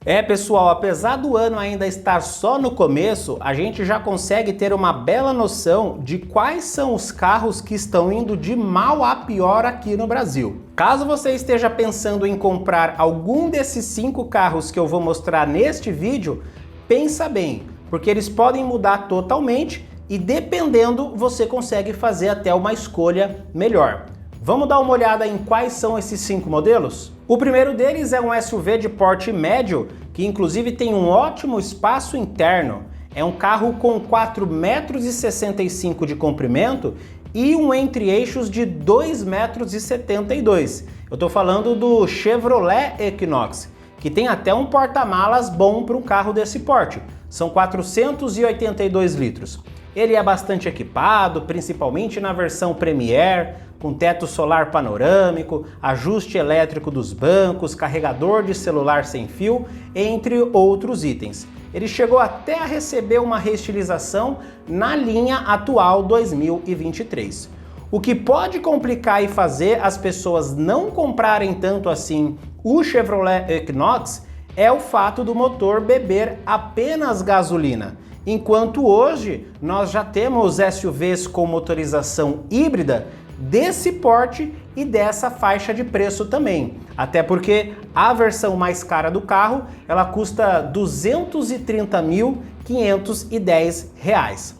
Pessoal, apesar do ano ainda estar só no começo, a gente já consegue ter uma bela noção de quais são os carros que estão indo de mal a pior aqui no Brasil. Caso você esteja pensando em comprar algum desses 5 carros que eu vou mostrar neste vídeo, pensa bem, porque eles podem mudar totalmente e dependendo você consegue fazer até uma escolha melhor. Vamos dar uma olhada em quais são esses 5 modelos? O primeiro deles é um SUV de porte médio, que inclusive tem um ótimo espaço interno. É um carro com 4,65 metros de comprimento e um entre-eixos de 2,72 metros. Eu estou falando do Chevrolet Equinox, que tem até um porta-malas bom para um carro desse porte. São 482 litros. Ele é bastante equipado, principalmente na versão Premier, com teto solar panorâmico, ajuste elétrico dos bancos, carregador de celular sem fio, entre outros itens. Ele chegou até a receber uma reestilização na linha atual 2023. O que pode complicar e fazer as pessoas não comprarem tanto assim o Chevrolet Equinox é o fato do motor beber apenas gasolina. Enquanto hoje nós já temos SUVs com motorização híbrida desse porte e dessa faixa de preço também. Até porque a versão mais cara do carro, ela custa R$ 230.510.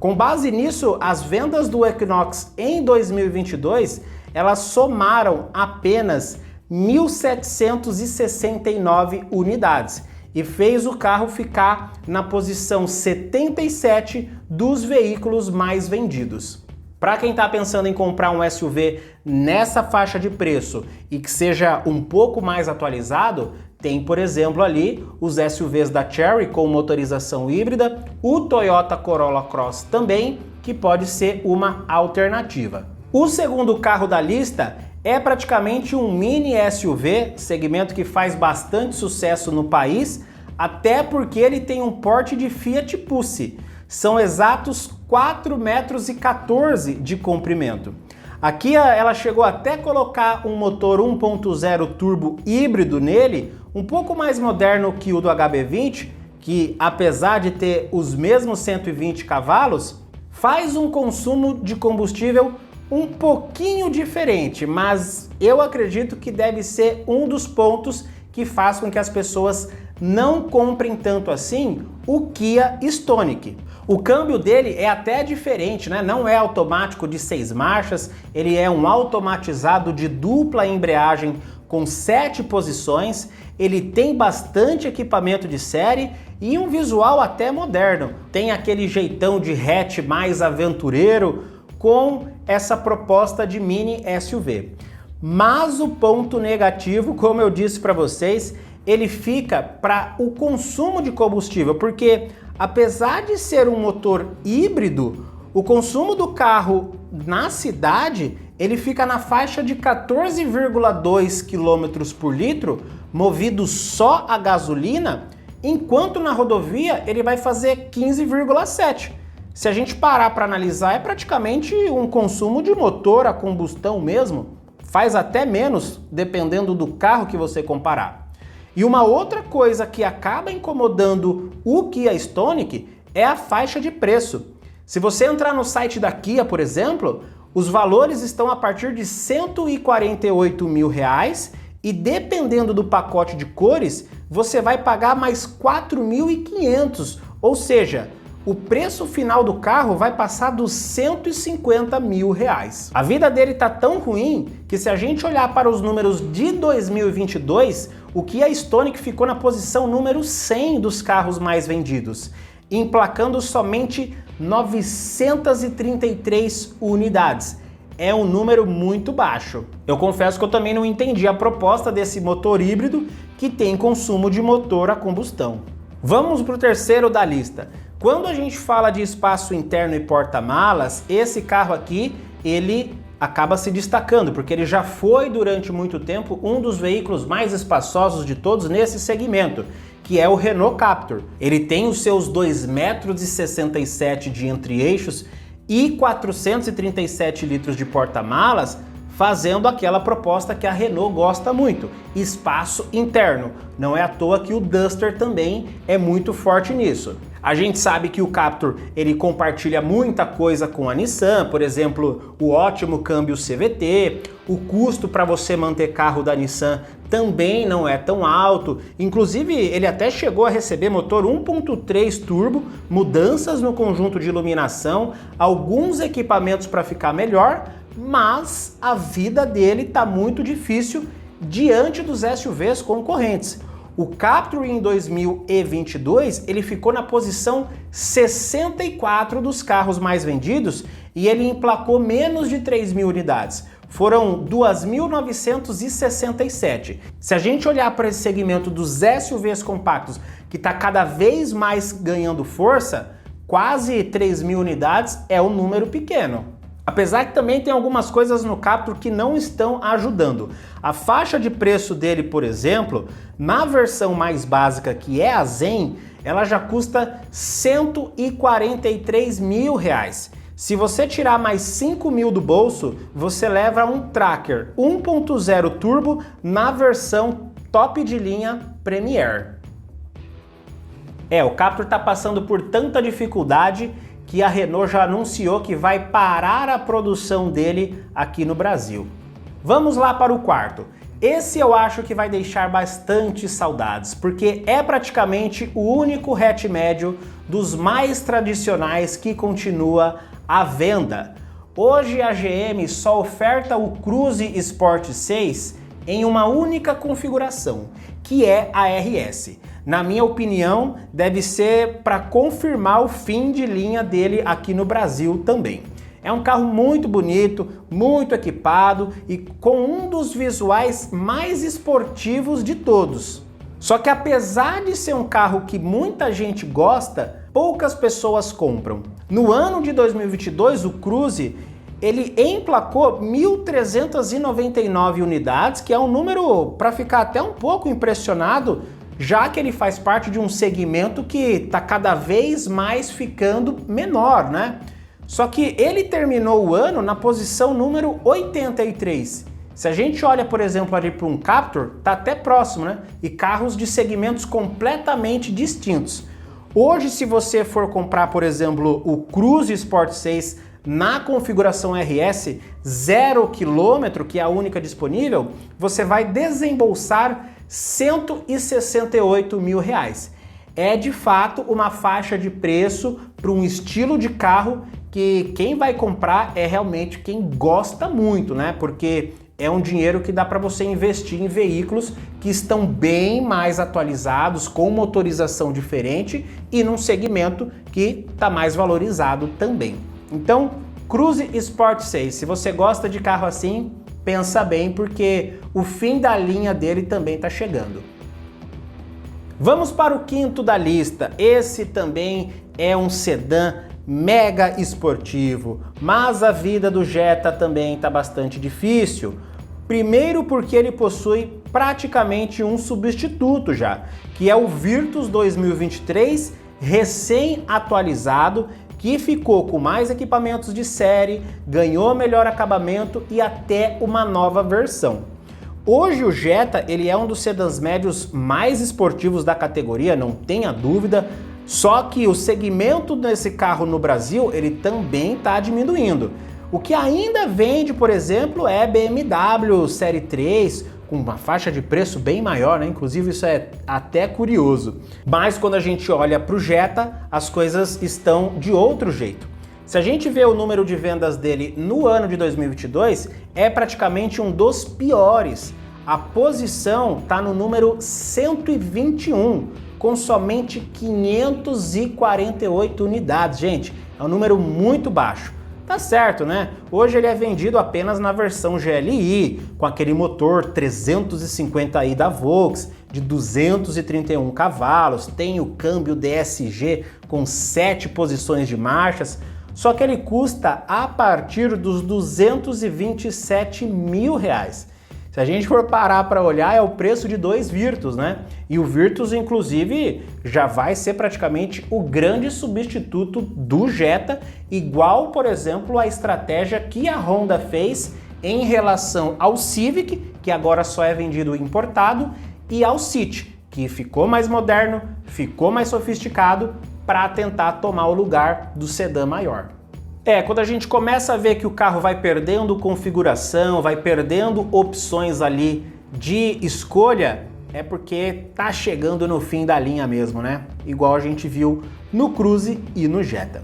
Com base nisso, as vendas do Equinox em 2022, elas somaram apenas 1.769 unidades e fez o carro ficar na posição 77 dos veículos mais vendidos. Para quem está pensando em comprar um SUV nessa faixa de preço e que seja um pouco mais atualizado, tem, por exemplo, ali os SUVs da Chery com motorização híbrida, o Toyota Corolla Cross também, que pode ser uma alternativa. O segundo carro da lista é praticamente um mini SUV, segmento que faz bastante sucesso no país, até porque ele tem um porte de Fiat Pulse. São exatos 4,14 metros de comprimento. Aqui ela chegou até a colocar um motor 1.0 turbo híbrido nele, um pouco mais moderno que o do HB20, que apesar de ter os mesmos 120 cavalos, faz um consumo de combustível um pouquinho diferente, mas eu acredito que deve ser um dos pontos que faz com que as pessoas não comprem tanto assim o Kia Stonic. O câmbio dele é até diferente, né? Não é automático de 6 marchas, ele é um automatizado de dupla embreagem com 7 posições, ele tem bastante equipamento de série e um visual até moderno. Tem aquele jeitão de hatch mais aventureiro com essa proposta de mini SUV. Mas o ponto negativo, como eu disse para vocês, ele fica para o consumo de combustível, porque apesar de ser um motor híbrido, o consumo do carro na cidade ele fica na faixa de 14,2 km por litro, movido só a gasolina, enquanto na rodovia ele vai fazer 15,7. Se a gente parar para analisar, é praticamente um consumo de motor a combustão mesmo, faz até menos dependendo do carro que você comparar. E uma outra coisa que acaba incomodando o Kia Stonic é a faixa de preço. Se você entrar no site da Kia, por exemplo, os valores estão a partir de R$ 148 mil e dependendo do pacote de cores, você vai pagar mais 4.500, ou seja, o preço final do carro vai passar dos R$ 150 mil. A vida dele tá tão ruim que se a gente olhar para os números de 2022, o Kia Stonic ficou na posição número 100 dos carros mais vendidos, emplacando somente 933 unidades. É um número muito baixo. Eu confesso que eu também não entendi a proposta desse motor híbrido que tem consumo de motor a combustão. Vamos para o terceiro da lista. Quando a gente fala de espaço interno e porta-malas, esse carro aqui, ele acaba se destacando, porque ele já foi durante muito tempo um dos veículos mais espaçosos de todos nesse segmento, que é o Renault Captur. Ele tem os seus 2,67 metros de entre-eixos e 437 litros de porta-malas, fazendo aquela proposta que a Renault gosta muito, espaço interno. Não é à toa que o Duster também é muito forte nisso. A gente sabe que o Captur ele compartilha muita coisa com a Nissan, por exemplo, o ótimo câmbio CVT, o custo para você manter carro da Nissan também não é tão alto, inclusive ele até chegou a receber motor 1.3 turbo, mudanças no conjunto de iluminação, alguns equipamentos para ficar melhor, mas a vida dele está muito difícil diante dos SUVs concorrentes. O Captur em 2022 ele ficou na posição 64 dos carros mais vendidos e ele emplacou menos de 3.000 unidades. Foram 2.967. Se a gente olhar para esse segmento dos SUVs compactos, que está cada vez mais ganhando força, quase 3.000 unidades é um número pequeno. Apesar que também tem algumas coisas no Captur que não estão ajudando. A faixa de preço dele, por exemplo, na versão mais básica, que é a Zen, ela já custa R$143 mil. Se você tirar mais 5 mil do bolso, você leva um Tracker 1.0 Turbo na versão top de linha Premier. O Captur está passando por tanta dificuldade que a Renault já anunciou que vai parar a produção dele aqui no Brasil. Vamos lá para o quarto. Esse eu acho que vai deixar bastante saudades, porque é praticamente o único hatch médio dos mais tradicionais que continua à venda. Hoje a GM só oferta o Cruze Sport 6 em uma única configuração, que é a RS. Na minha opinião, deve ser para confirmar o fim de linha dele aqui no Brasil também. É um carro muito bonito, muito equipado e com um dos visuais mais esportivos de todos. Só que apesar de ser um carro que muita gente gosta, poucas pessoas compram. No ano de 2022, o Cruze ele emplacou 1.399 unidades, que é um número para ficar até um pouco impressionado, já que ele faz parte de um segmento que está cada vez mais ficando menor, né? Só que ele terminou o ano na posição número 83. Se a gente olha, por exemplo, ali para um Captur, tá até próximo, né? E carros de segmentos completamente distintos. Hoje, se você for comprar, por exemplo, o Cruze Sport 6 na configuração RS 0 km, que é a única disponível, você vai desembolsar R$168 mil. É de fato uma faixa de preço para um estilo de carro que quem vai comprar é realmente quem gosta muito, né? Porque é um dinheiro que dá para você investir em veículos que estão bem mais atualizados, com motorização diferente e num segmento que está mais valorizado também. Então, Cruze Sport 6, se você gosta de carro assim, pensa bem, porque o fim da linha dele também está chegando. Vamos para o quinto da lista. Esse também é um sedã mega esportivo, mas a vida do Jetta também está bastante difícil. Primeiro porque ele possui praticamente um substituto já, que é o Virtus 2023 recém-atualizado, que ficou com mais equipamentos de série, ganhou melhor acabamento e até uma nova versão. Hoje o Jetta ele é um dos sedãs médios mais esportivos da categoria, não tenha dúvida, só que o segmento desse carro no Brasil ele também está diminuindo. O que ainda vende, por exemplo, é BMW Série 3, com uma faixa de preço bem maior, né? Inclusive isso é até curioso. Mas quando a gente olha para o Jetta, as coisas estão de outro jeito. Se a gente vê o número de vendas dele no ano de 2022, é praticamente um dos piores. A posição está no número 121, com somente 548 unidades. Gente, é um número muito baixo. Tá certo, né? Hoje ele é vendido apenas na versão GLI, com aquele motor 350i da Volks, de 231 cavalos, tem o câmbio DSG com 7 posições de marchas, só que ele custa a partir dos R$227 mil. Se a gente for parar para olhar, é o preço de 2 Virtus, né? E o Virtus, inclusive, já vai ser praticamente o grande substituto do Jetta, igual, por exemplo, a estratégia que a Honda fez em relação ao Civic, que agora só é vendido importado, e ao City, que ficou mais moderno, ficou mais sofisticado para tentar tomar o lugar do sedã maior. Quando a gente começa a ver que o carro vai perdendo configuração, vai perdendo opções ali de escolha, é porque tá chegando no fim da linha mesmo, né? Igual a gente viu no Cruze e no Jetta.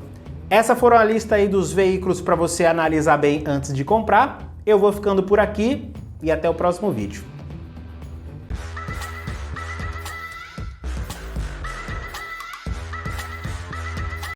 Essa foram a lista aí dos veículos para você analisar bem antes de comprar. Eu vou ficando por aqui e até o próximo vídeo.